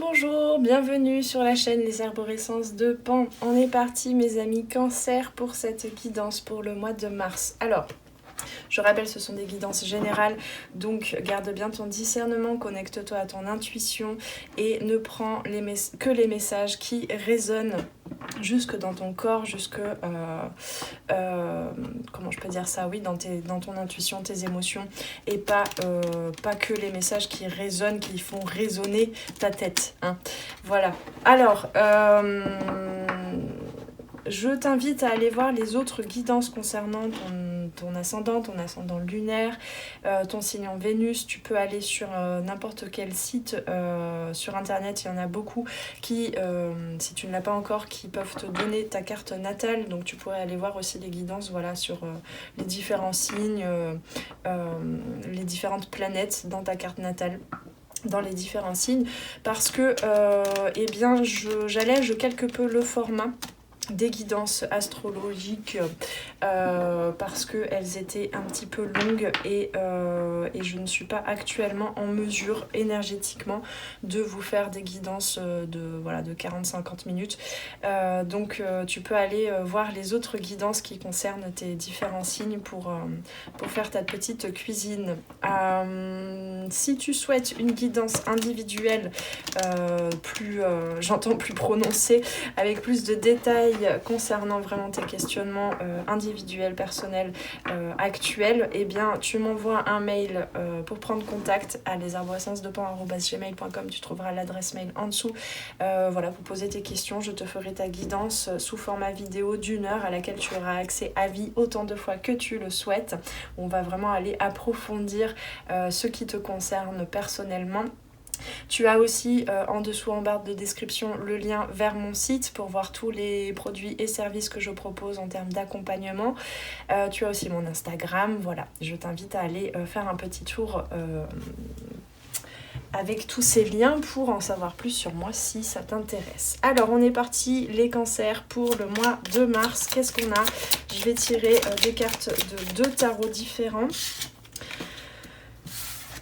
Bonjour, bienvenue sur la chaîne Les Arborescences de Pan. On est parti mes amis Cancer pour cette guidance pour le mois de mars. Alors, je rappelle, ce sont des guidances générales, donc garde bien ton discernement, connecte-toi à ton intuition et ne prends que les messages qui résonnent jusque dans ton corps, comment je peux dire ça, oui, dans ton intuition, tes émotions, et pas que les messages qui résonnent, qui font résonner ta tête, hein. Voilà. Alors, je t'invite à aller voir les autres guidances concernant ton ascendant lunaire, ton signe en Vénus. Tu peux aller sur n'importe quel site sur internet, il y en a beaucoup qui, si tu ne l'as pas encore, qui peuvent te donner ta carte natale. Donc tu pourrais aller voir aussi les guidances, voilà, sur les différents signes, les différentes planètes dans ta carte natale, dans les différents signes, parce que eh bien j'allège quelque peu le format des guidances astrologiques parce qu'elles étaient un petit peu longues et je ne suis pas actuellement en mesure énergétiquement de vous faire des guidances de 40-50 minutes. Donc tu peux aller voir les autres guidances qui concernent tes différents signes pour faire ta petite cuisine. Si tu souhaites une guidance individuelle j'entends plus prononcée, avec plus de détails concernant vraiment tes questionnements individuels, personnels, actuels, eh bien tu m'envoies un mail pour prendre contact à lesarborescencesdepan@gmail.com. Tu trouveras l'adresse mail en dessous. Voilà, vous posez tes questions, je te ferai ta guidance sous format vidéo d'1 heure à laquelle tu auras accès à vie autant de fois que tu le souhaites. On va vraiment aller approfondir ce qui te concerne personnellement. Tu as aussi en dessous en barre de description le lien vers mon site pour voir tous les produits et services que je propose en termes d'accompagnement. Tu as aussi mon Instagram, voilà, je t'invite à aller faire un petit tour avec tous ces liens pour en savoir plus sur moi si ça t'intéresse. Alors on est parti les cancers pour le mois de mars. Qu'est-ce qu'on a? Je vais tirer des cartes de 2 tarots différents.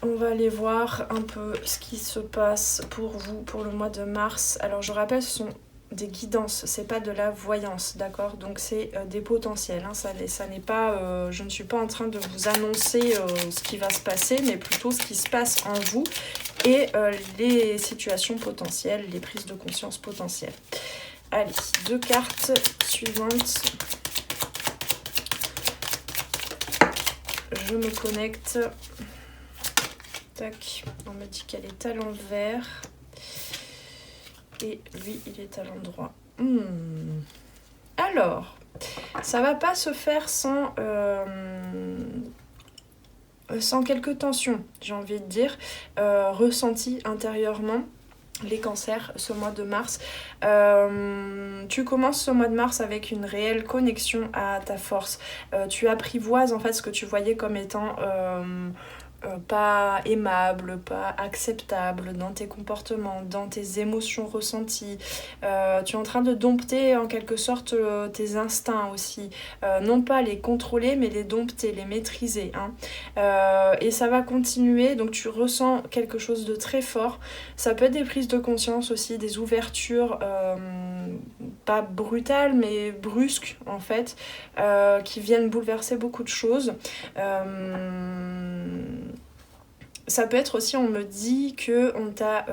On va aller voir un peu ce qui se passe pour vous pour le mois de mars. Alors je rappelle, ce sont des guidances, c'est pas de la voyance, d'accord? Donc c'est des potentiels, hein. Ça n'est pas, je ne suis pas en train de vous annoncer ce qui va se passer, mais plutôt ce qui se passe en vous et les situations potentielles, les prises de conscience potentielles. Allez, 2 cartes suivantes. Je me connecte. Tac, on me dit qu'elle est à l'envers. Et lui, il est à l'endroit. Alors, ça va pas se faire sans quelques tensions, j'ai envie de dire, ressenties intérieurement. Les cancers, ce mois de mars. Tu commences ce mois de mars avec une réelle connexion à ta force. Tu apprivoises en fait ce que tu voyais comme étant pas aimable, pas acceptable dans tes comportements, dans tes émotions ressenties. Tu es en train de dompter en quelque sorte tes instincts aussi. Non pas les contrôler, mais les dompter, les maîtriser, hein. Et ça va continuer, donc tu ressens quelque chose de très fort. Ça peut être des prises de conscience aussi, des ouvertures pas brutales, mais brusques en fait, qui viennent bouleverser beaucoup de choses. Ça peut être aussi, on me dit qu'on t'a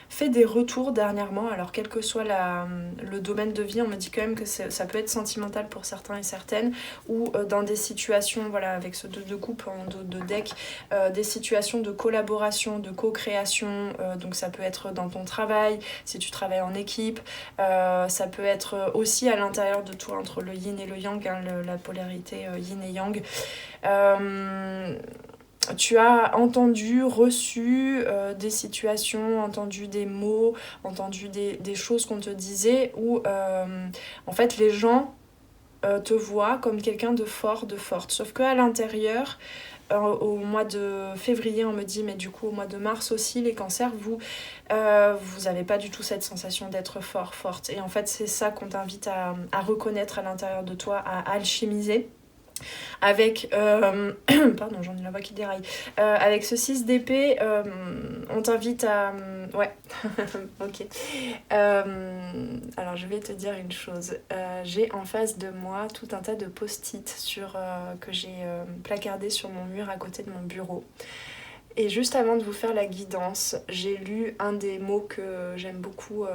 fait des retours dernièrement, alors quel que soit le domaine de vie, on me dit quand même que ça peut être sentimental pour certains et certaines, ou dans des situations, voilà, avec ce 2 de coupe en dos de deck, des situations de collaboration, de co-création, donc ça peut être dans ton travail, si tu travailles en équipe, ça peut être aussi à l'intérieur de toi, entre le yin et le yang, hein, la polarité yin et yang. Tu as entendu, reçu des situations, entendu des mots, entendu des choses qu'on te disait où en fait les gens te voient comme quelqu'un de fort, de forte. Sauf qu'à l'intérieur, au mois de février, on me dit, mais du coup au mois de mars aussi, les cancers, vous avez pas du tout cette sensation d'être fort, forte. Et en fait c'est ça qu'on t'invite à reconnaître à l'intérieur de toi, à alchimiser. Avec, pardon, j'en ai la voix qui déraille. Avec ce 6 d'épée, on t'invite à... Ouais, ok. Alors je vais te dire une chose. J'ai en face de moi tout un tas de post-it que j'ai placardé sur mon mur à côté de mon bureau. Et juste avant de vous faire la guidance, j'ai lu un des mots que j'aime beaucoup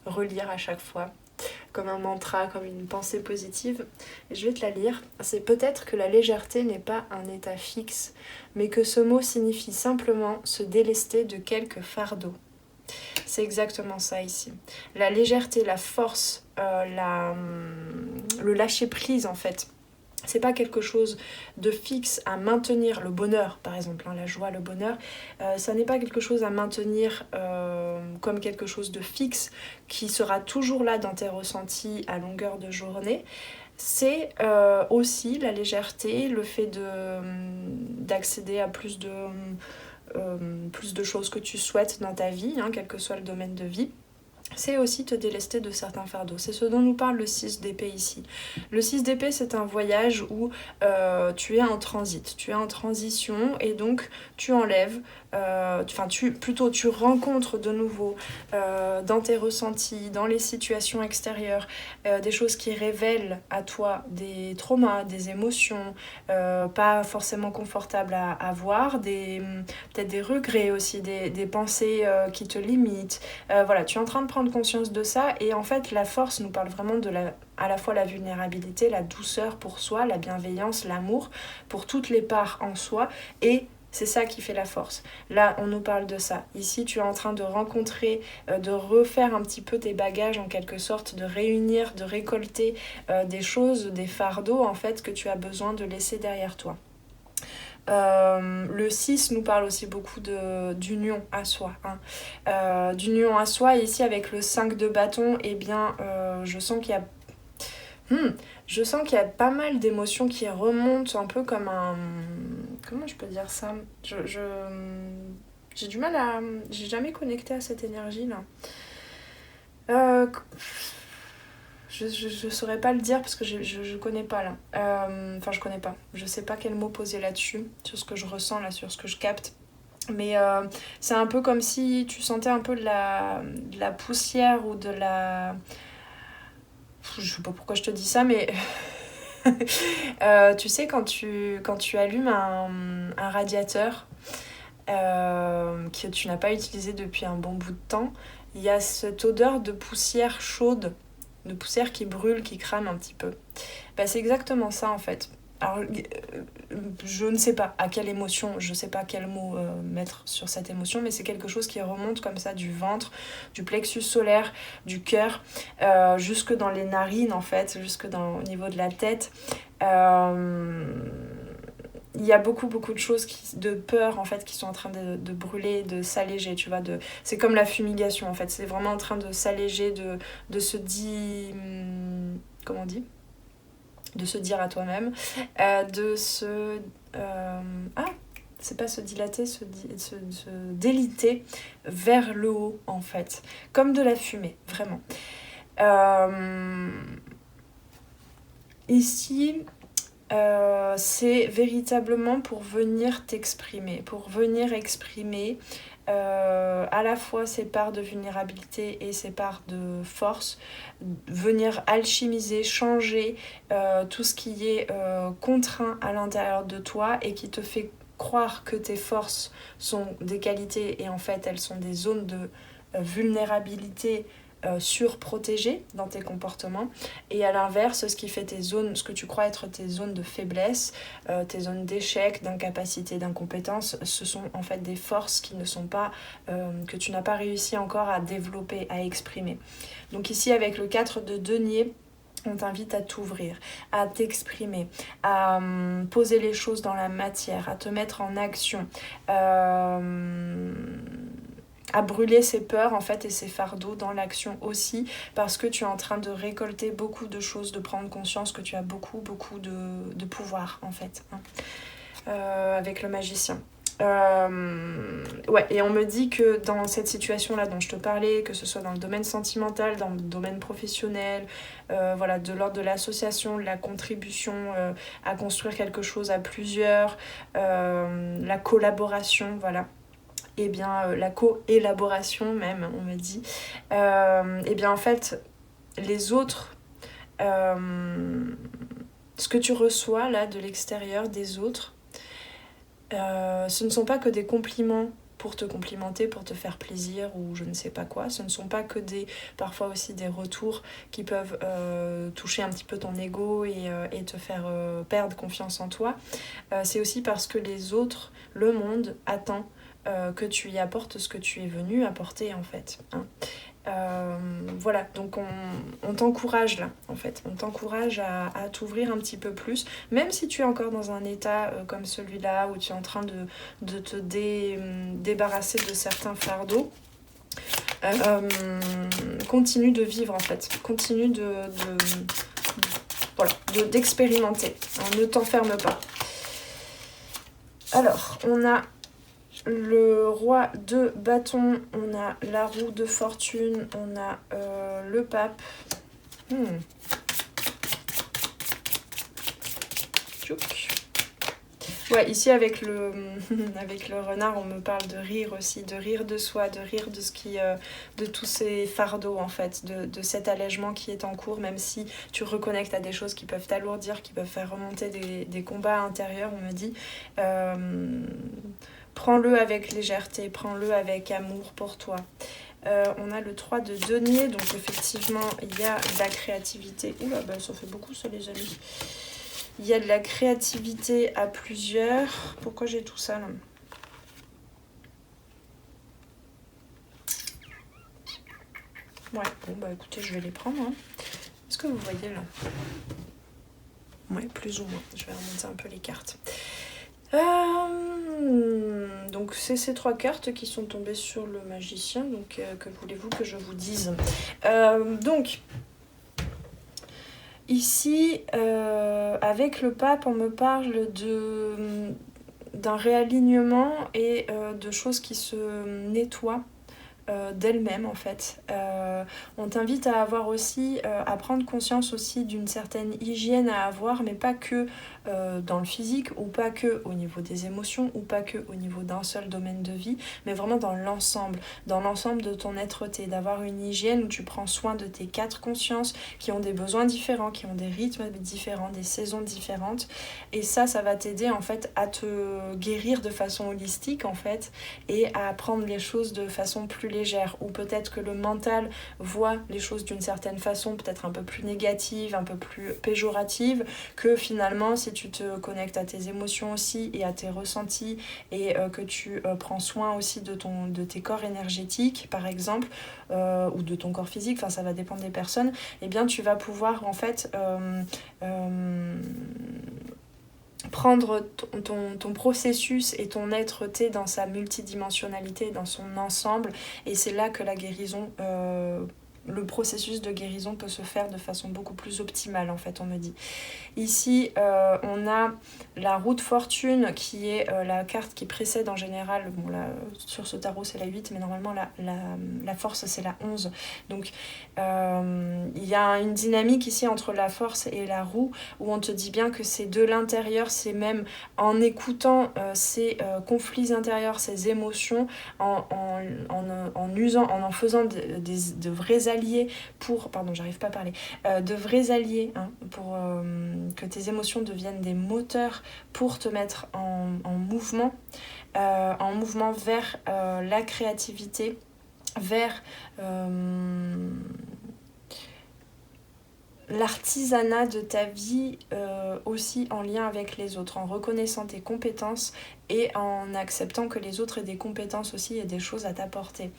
relire à chaque fois, comme un mantra, comme une pensée positive. Et je vais te la lire. C'est peut-être que la légèreté n'est pas un état fixe, mais que ce mot signifie simplement se délester de quelques fardeaux. C'est exactement ça ici. La légèreté, la force, le lâcher-prise en fait. C'est pas quelque chose de fixe à maintenir, le bonheur par exemple, hein, la joie, le bonheur, ça n'est pas quelque chose à maintenir comme quelque chose de fixe qui sera toujours là dans tes ressentis à longueur de journée. C'est aussi la légèreté, le fait d'accéder à plus de choses que tu souhaites dans ta vie, hein, quel que soit le domaine de vie. C'est aussi te délester de certains fardeaux. C'est ce dont nous parle le 6 d'épée ici. Le 6 d'épée, c'est un voyage où tu es en transit, tu es en transition et donc tu enlèves, tu rencontres de nouveau dans tes ressentis, dans les situations extérieures, des choses qui révèlent à toi des traumas, des émotions pas forcément confortables à voir, peut-être des regrets aussi, des pensées qui te limitent. Voilà, tu es en train de prendre conscience de ça et en fait la force nous parle vraiment à la fois la vulnérabilité, la douceur pour soi, la bienveillance, l'amour pour toutes les parts en soi et c'est ça qui fait la force. Là, on nous parle de ça. Ici, tu es en train de rencontrer, de refaire un petit peu tes bagages en quelque sorte, de réunir, de récolter des choses, des fardeaux en fait que tu as besoin de laisser derrière toi. Le 6 nous parle aussi beaucoup d'union à soi. Hein. D'union à soi, et ici avec le 5 de bâton, eh bien, je sens qu'il y a pas mal d'émotions qui remontent un peu comme un... Comment je peux dire ça ? J'ai du mal à... J'ai jamais connecté à cette énergie-là. Je saurais pas le dire parce que je connais pas là. Enfin, je connais pas. Je sais pas quel mot poser là-dessus, sur ce que je ressens là, sur ce que je capte. Mais c'est un peu comme si tu sentais un peu de la poussière ou de la... Je sais pas pourquoi je te dis ça, mais... tu sais, quand tu allumes un radiateur que tu n'as pas utilisé depuis un bon bout de temps, il y a cette odeur de poussière chaude, de poussière qui brûle, qui crame un petit peu. C'est exactement ça en fait. Alors, je ne sais pas à quelle émotion, je ne sais pas quel mot mettre sur cette émotion, mais c'est quelque chose qui remonte comme ça du ventre, du plexus solaire, du cœur, jusque dans les narines en fait, au niveau de la tête. Il y a beaucoup de choses de peur en fait qui sont en train de brûler, de s'alléger, tu vois, c'est comme la fumigation en fait, c'est vraiment en train de s'alléger, de se dire... Comment on dit ? De se dire à toi-même, c'est pas se dilater, se déliter vers le haut en fait, comme de la fumée, vraiment. Ici, c'est véritablement pour venir t'exprimer, pour venir exprimer à la fois ses parts de vulnérabilité et ses parts de force, venir alchimiser, changer tout ce qui est contraint à l'intérieur de toi et qui te fait croire que tes forces sont des qualités et en fait elles sont des zones de vulnérabilité surprotégées dans tes comportements, et à l'inverse ce qui fait ce que tu crois être tes zones de faiblesse, tes zones d'échec, d'incapacité, d'incompétence, ce sont en fait des forces qui ne sont pas que tu n'as pas réussi encore à développer, à exprimer. Donc ici avec le 4 de denier, on t'invite à t'ouvrir, à t'exprimer, à poser les choses dans la matière, à te mettre en action, à brûler ses peurs en fait et ses fardeaux dans l'action aussi, parce que tu es en train de récolter beaucoup de choses, de prendre conscience que tu as beaucoup de pouvoir en fait, hein, avec le magicien. Ouais, et on me dit que dans cette situation-là dont je te parlais, que ce soit dans le domaine sentimental, dans le domaine professionnel, voilà, de l'ordre de l'association, de la contribution à construire quelque chose à plusieurs, la collaboration, voilà, et bien la co-élaboration même, on me dit, et bien en fait, les autres, ce que tu reçois là de l'extérieur des autres, ce ne sont pas que des compliments pour te complimenter, pour te faire plaisir ou je ne sais pas quoi. Ce ne sont pas que parfois aussi des retours qui peuvent toucher un petit peu ton ego et te faire perdre confiance en toi. C'est aussi parce que les autres, le monde attend que tu y apportes ce que tu es venu apporter en fait. Hein. Voilà, donc on t'encourage là, en fait. On t'encourage à t'ouvrir un petit peu plus, même si tu es encore dans un état comme celui-là, où tu es en train de te débarrasser de certains fardeaux. Continue de vivre, en fait. Continue voilà, d'expérimenter. Ne t'enferme pas. Alors, on a le roi de bâton, on a la roue de fortune, on a le pape. Ouais, ici avec le renard, on me parle de rire aussi, de rire de soi, de rire de de tous ces fardeaux en fait, de cet allègement qui est en cours, même si tu reconnectes à des choses qui peuvent t'alourdir, qui peuvent faire remonter des combats intérieurs, on me dit. Prends-le avec légèreté, prends-le avec amour pour toi. On a le 3 de denier, donc effectivement, il y a de la créativité. Oula, bah, ça fait beaucoup ça, les amis. Il y a de la créativité à plusieurs. Pourquoi j'ai tout ça, là ? Ouais, bon, bah écoutez, je vais les prendre. Hein. Est-ce que vous voyez, là ? Ouais, plus ou moins. Je vais remonter un peu les cartes. Donc c'est ces 3 cartes qui sont tombées sur le magicien, donc que voulez-vous que je vous dise ? Donc ici avec le pape on me parle d'un réalignement et de choses qui se nettoient d'elle-même en fait. On t'invite à avoir aussi, à prendre conscience aussi d'une certaine hygiène à avoir, mais pas que dans le physique, ou pas que au niveau des émotions, ou pas que au niveau d'un seul domaine de vie, mais vraiment dans l'ensemble de ton être-té, d'avoir une hygiène où tu prends soin de tes 4 consciences qui ont des besoins différents, qui ont des rythmes différents, des saisons différentes, et ça va t'aider en fait à te guérir de façon holistique en fait, et à prendre les choses de façon plus légère, ou peut-être que le mental voit les choses d'une certaine façon, peut-être un peu plus négative, un peu plus péjorative, que finalement si tu te connectes à tes émotions aussi et à tes ressentis et que tu prends soin aussi de tes corps énergétiques par exemple, ou de ton corps physique, enfin ça va dépendre des personnes, et bien tu vas pouvoir en fait prendre ton processus et ton être-té dans sa multidimensionnalité, dans son ensemble, et c'est là que la guérison, le processus de guérison peut se faire de façon beaucoup plus optimale en fait, on me dit. Ici, on a la roue de fortune qui est la carte qui précède en général, bon là, sur ce tarot c'est la 8, mais normalement la force c'est la 11. Donc il y a une dynamique ici entre la force et la roue où on te dit bien que c'est de l'intérieur, c'est même en écoutant ces conflits intérieurs, ces émotions, en usant, en faisant de vrais alliés pour, pardon j'arrive pas à parler, de vrais alliés hein, pour que tes émotions deviennent des moteurs pour te mettre en mouvement vers la créativité, vers l'artisanat de ta vie, aussi en lien avec les autres, en reconnaissant tes compétences et en acceptant que les autres aient des compétences aussi et des choses à t'apporter.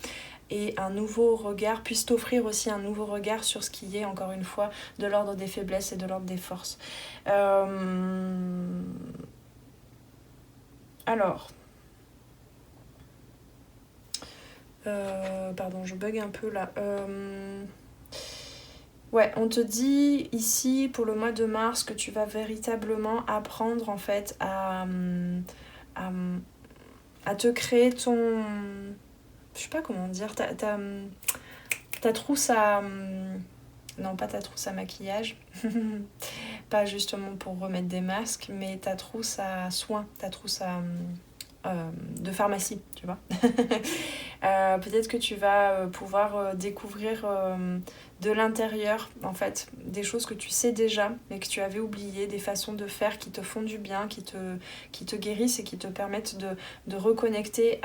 Et un nouveau regard, puisse t'offrir aussi un nouveau regard sur ce qui est, encore une fois, de l'ordre des faiblesses et de l'ordre des forces. Alors... pardon, je bug un peu là. Ouais, on te dit ici, pour le mois de mars, que tu vas véritablement apprendre, en fait, à à te créer ton... Je sais pas comment dire, ta trousse à... Non, pas ta trousse à maquillage. Pas justement pour remettre des masques, mais ta trousse à soins, ta trousse à... de pharmacie, tu vois. Peut-être que tu vas pouvoir découvrir de l'intérieur, en fait, des choses que tu sais déjà, mais que tu avais oubliées, des façons de faire qui te font du bien, qui te guérissent et qui te permettent de reconnecter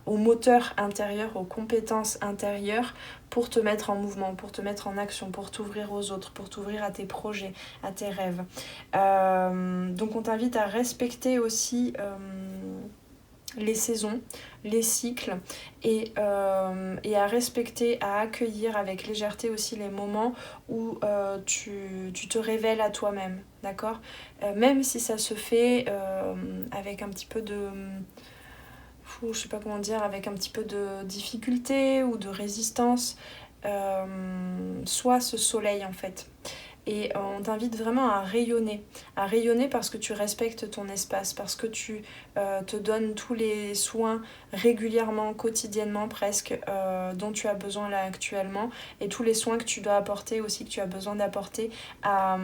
au moteur intérieur, aux compétences intérieures pour te mettre en mouvement, pour te mettre en action, pour t'ouvrir aux autres, pour t'ouvrir à tes projets, à tes rêves. Donc on t'invite à respecter aussi les saisons, les cycles et à respecter, à accueillir avec légèreté aussi les moments où tu te révèles à toi-même, d'accord, même si ça se fait avec un petit peu de... je sais pas comment dire, avec un petit peu de difficulté ou de résistance, soit ce soleil en fait. Et on t'invite vraiment à rayonner parce que tu respectes ton espace, parce que tu te donnes tous les soins régulièrement, quotidiennement presque, dont tu as besoin là actuellement, et tous les soins que tu dois apporter aussi, que tu as besoin d'apporter à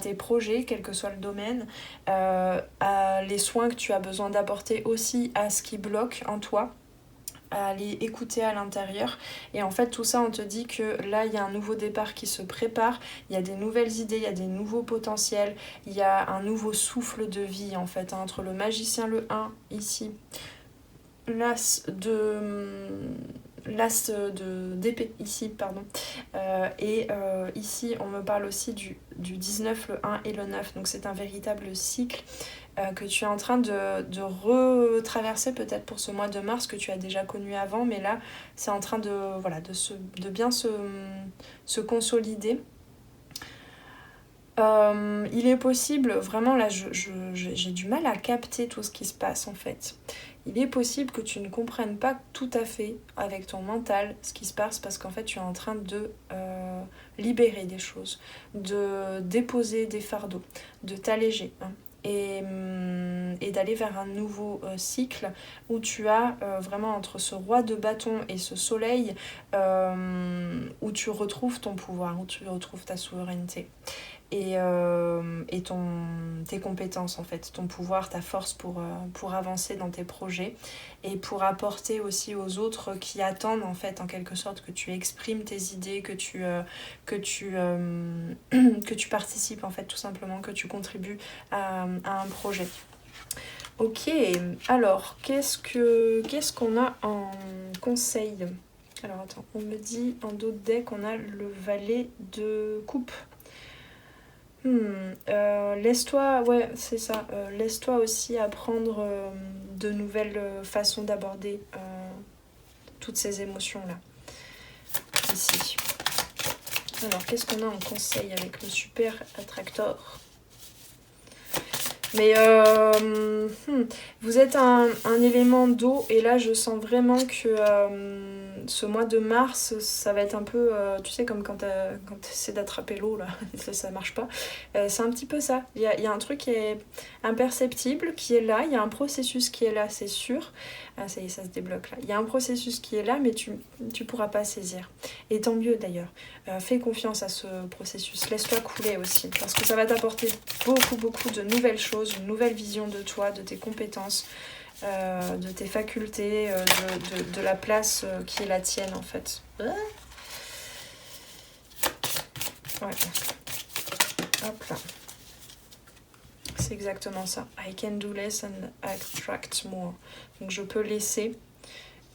tes projets, quel que soit le domaine, à les soins que tu as besoin d'apporter aussi à ce qui bloque en toi, à aller écouter à l'intérieur. Et en fait tout ça, on te dit que là il y a un nouveau départ qui se prépare, il y a des nouvelles idées, il y a des nouveaux potentiels, il y a un nouveau souffle de vie en fait, hein, entre le magicien le 1 ici, l'as d'épée ici, pardon, et ici on me parle aussi du 19, le 1 et le 9, donc c'est un véritable cycle que tu es en train de retraverser peut-être pour ce mois de mars, que tu as déjà connu avant, mais là c'est en train de bien se consolider. Il est possible, vraiment là j'ai du mal à capter tout ce qui se passe en fait. Il est possible que tu ne comprennes pas tout à fait avec ton mental ce qui se passe, parce qu'en fait tu es en train de libérer des choses, de déposer des fardeaux, de t'alléger, hein, et d'aller vers un nouveau cycle où tu as vraiment entre ce roi de bâton et ce soleil, où tu retrouves ton pouvoir, où tu retrouves ta souveraineté. Et tes compétences en fait, ton pouvoir, ta force pour avancer dans tes projets et pour apporter aussi aux autres qui attendent en fait en quelque sorte que tu exprimes tes idées, que tu participes en fait tout simplement, que tu contribues à un projet. Ok, alors qu'est-ce qu'on a en conseil? Alors attends, on me dit en d'autres decks on a le valet de coupe. Laisse-toi, ouais, c'est ça. Laisse-toi aussi apprendre de nouvelles façons d'aborder toutes ces émotions-là. Ici. Alors, qu'est-ce qu'on a en conseil avec le super attractor? Mais vous êtes un élément d'eau, et là je sens vraiment que ce mois de mars, ça va être un peu, tu sais, comme quand tu essaies d'attraper l'eau, là, ça marche pas. C'est un petit peu ça. Il y a un truc qui est imperceptible, qui est là, il y a un processus qui est là, c'est sûr. Ah, ça y est, ça se débloque là. Il y a un processus qui est là, mais tu pourras pas saisir. Et tant mieux d'ailleurs. Fais confiance à ce processus. Laisse-toi couler aussi, parce que ça va t'apporter beaucoup de nouvelles choses, une nouvelle vision de toi, de tes compétences, de tes facultés, de la place qui est la tienne en fait. Ouais. Hop là. C'est exactement ça. I can do less and attract more. Donc je peux laisser,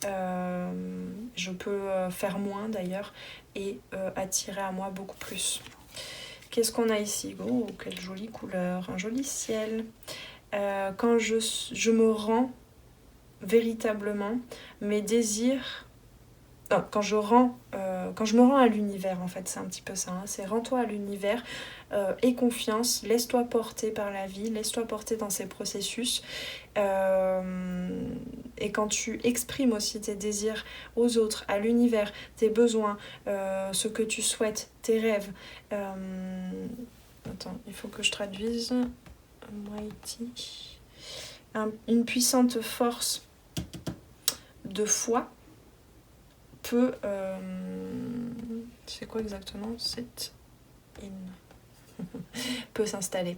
je peux faire moins d'ailleurs, et attirer à moi beaucoup plus. Qu'est-ce qu'on a ici? Oh, quelle jolie couleur, un joli ciel. Quand je me rends véritablement, mes désirs... Non, quand je me rends à l'univers, en fait, c'est un petit peu ça. Hein, c'est rends-toi à l'univers, aie confiance, laisse-toi porter par la vie, laisse-toi porter dans ces processus. Et quand tu exprimes aussi tes désirs aux autres, à l'univers, tes besoins, ce que tu souhaites, tes rêves. Attends, il faut que je traduise. Mighty. une puissante force de foi peut... c'est quoi exactement? Sit in. peut s'installer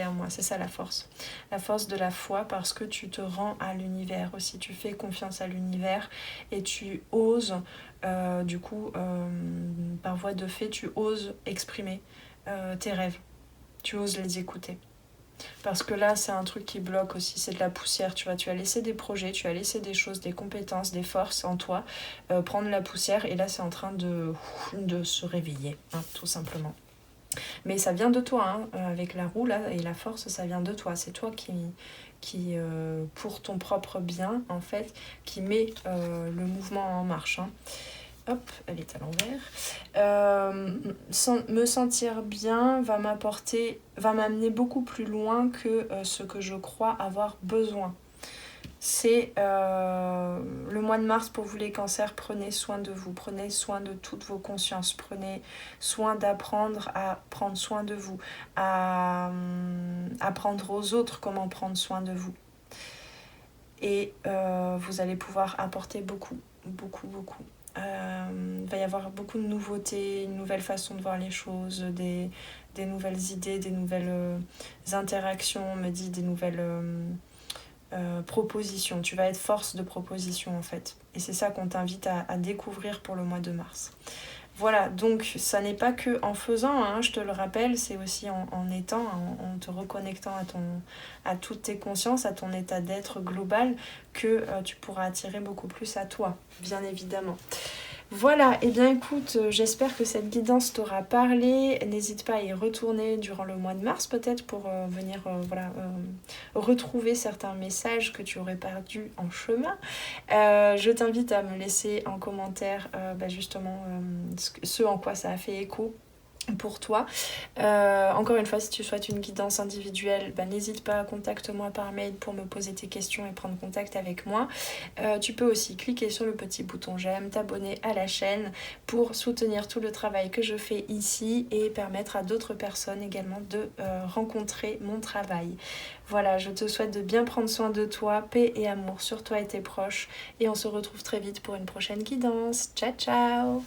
en moi, c'est ça la force de la foi, parce que tu te rends à l'univers aussi, tu fais confiance à l'univers et tu oses par voie de fait, tu oses exprimer tes rêves, tu oses les écouter. Parce que là, c'est un truc qui bloque aussi, c'est de la poussière, tu vois. Tu as laissé des projets, tu as laissé des choses, des compétences, des forces en toi, prendre la poussière, et là, c'est en train de se réveiller, hein, tout simplement. Mais ça vient de toi, hein, avec la roue, là, et la force, ça vient de toi. C'est toi qui pour ton propre bien, en fait, qui met le mouvement en marche, hein. Hop, elle est à l'envers. Me sentir bien va m'amener beaucoup plus loin que ce que je crois avoir besoin. C'est le mois de mars pour vous les cancers, prenez soin de vous, prenez soin de toutes vos consciences, prenez soin d'apprendre à prendre soin de vous, à apprendre aux autres comment prendre soin de vous. Et vous allez pouvoir apporter beaucoup. Il va y avoir beaucoup de nouveautés, une nouvelle façon de voir les choses, des nouvelles idées, des nouvelles interactions, on me dit des nouvelles propositions. Tu vas être force de proposition en fait. Et c'est ça qu'on t'invite à découvrir pour le mois de mars. Voilà, donc ça n'est pas que en faisant, hein, je te le rappelle, c'est aussi en étant, en te reconnectant à toutes tes consciences, à ton état d'être global, que tu pourras attirer beaucoup plus à toi, bien évidemment. Voilà, et bien écoute, j'espère que cette guidance t'aura parlé. N'hésite pas à y retourner durant le mois de mars peut-être pour venir retrouver certains messages que tu aurais perdus en chemin. Je t'invite à me laisser en commentaire justement ce en quoi ça a fait écho pour toi. Encore une fois, si tu souhaites une guidance individuelle, n'hésite pas, contacte-moi par mail pour me poser tes questions et prendre contact avec moi. Tu peux aussi cliquer sur le petit bouton j'aime, t'abonner à la chaîne pour soutenir tout le travail que je fais ici et permettre à d'autres personnes également de rencontrer mon travail. Voilà, je te souhaite de bien prendre soin de toi, paix et amour sur toi et tes proches, et on se retrouve très vite pour une prochaine guidance. Ciao ciao!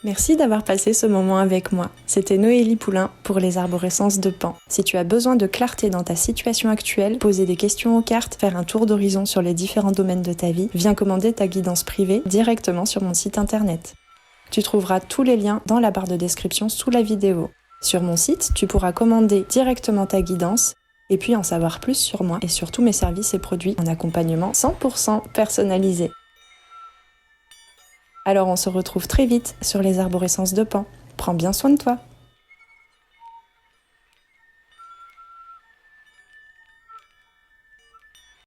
Merci d'avoir passé ce moment avec moi. C'était Noélie Poulain pour les arborescences de Pan. Si tu as besoin de clarté dans ta situation actuelle, poser des questions aux cartes, faire un tour d'horizon sur les différents domaines de ta vie, viens commander ta guidance privée directement sur mon site internet. Tu trouveras tous les liens dans la barre de description sous la vidéo. Sur mon site, tu pourras commander directement ta guidance et puis en savoir plus sur moi et sur tous mes services et produits en accompagnement 100% personnalisé. Alors on se retrouve très vite sur les arborescences de Pan. Prends bien soin de toi.